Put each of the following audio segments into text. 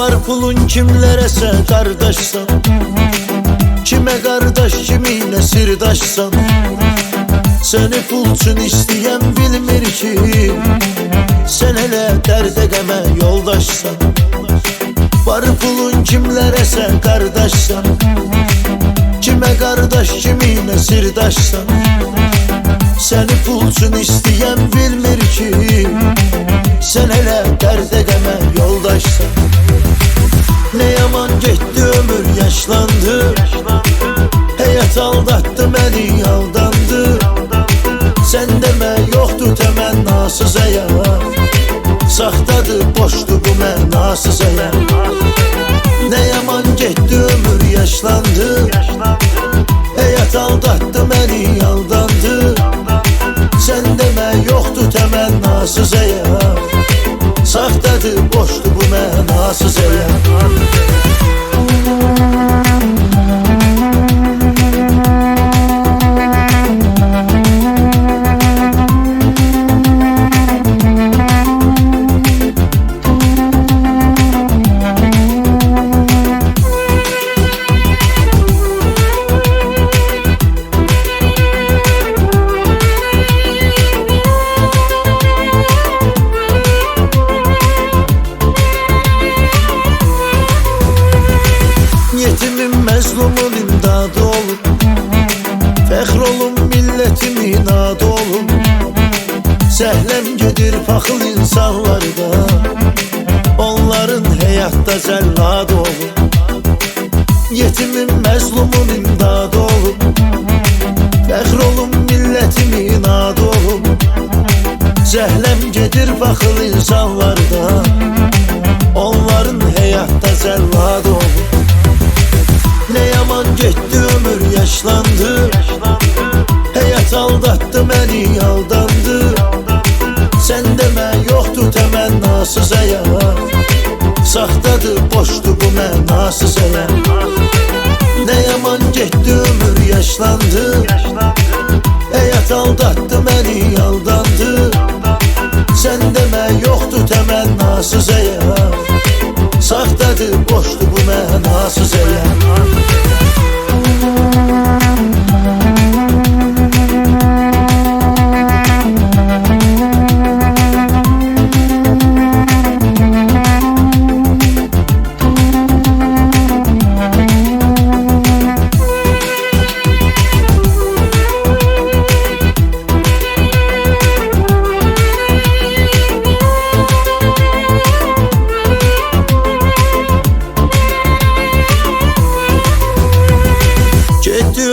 Var pulun kimlərəsə qardaşsan, kimə qardaş, kiminə sirdaşsan. Səni pul üçün istəyən bilmir ki, sən elə dərdə qəmə yoldaşsan. Var pulun kimlərəsə qardaşsan, kimə qardaş, kiminə sirdaşsan. Səni pul üçün istəyən bilmir ki, sən elə dərdə qəmə yoldaşsan. Ne yaman getdi ömür, yaşlandı, həyat aldatdı məni, aldandı. Sən demə yoxdur təmənnasız həyat, saxtadır, boşdur bu mənasız həyat. Ne yaman getdi ömür, yaşlandı, həyat aldatdı məni, aldandı. Sən demə yoxdur təmənnasız həyat, saxtadır, boşdur bu mənasız həyat. Yetimin, məzlumun imdadı olun, fəxr olun, millətimin adı olun. Səhləm gedir paxıl insanlarda, onların həyatda zəlladı olun. Yetimin, məzlumun imdadı olun, fəxr olun, millətimin adı olun. Səhləm gedir paxıl insanlarda, onların həyatda zəlladı olun. Ne yaman getdi ömür, yaşlandı, həyat aldatdı məni, aldandı. Sən demə yoxdur təmənnasız həyat, saxtadır, boşdur bu mənasız həyat. Ne yaman getdi ömür, yaşlandı, həyat aldatdı məni, aldandı. Sən demə yoxdur təmənnasız həyat, saxtadır, boşdur bu mənasız həyat.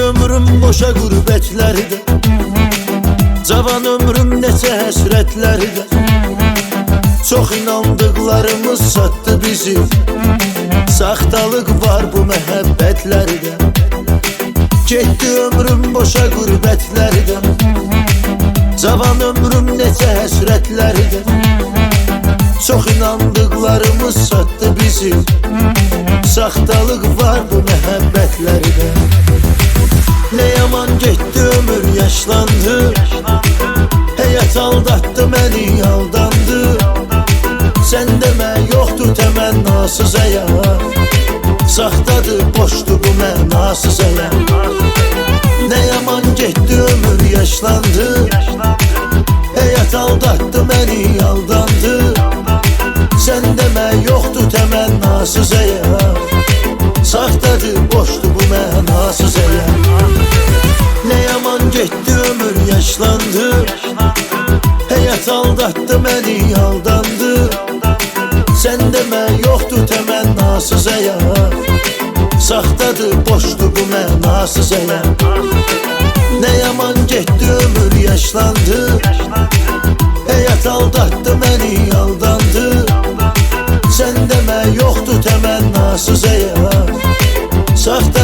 Ömrüm boşa qürbətlərdə, cavan ömrüm neçə həsrətlərdə. Çox inandıqlarımız satdı bizi, saxtalıq var bu məhəbbətlərdə. Getdi ömrüm boşa qürbətlərdə, cavan ömrüm neçə həsrətlərdə. Çox inandıqlarımız satdı bizi, saxtalıq var bu məhəbbətlərdə. Ne yaman getdi ömür, yaşlandı, həyat aldatdı məni, aldandı. Sən demə yoxdur təmənnasız həyat, saxtadır, boşdur bu mənasız həyat. Ne yaman getdi ömür, yaşlandı, həyat aldatdı məni, aldandı. Sən demə yoxdur təmənnasız həyat, saxtadır, boşdur bu mənasız həyat. Ne yaman getdi ömür, yaşlandı, həyat aldatdı məni, aldandı. Sən demə yoxdur təmənnasız həyat, saxtadır, boşdur bu mənasız həyat. Ne yaman getdi ömür, yaşlandı, həyat aldatdı məni, aldandı. Sən demə yoxdur təmənnasız həyat, saxtadır.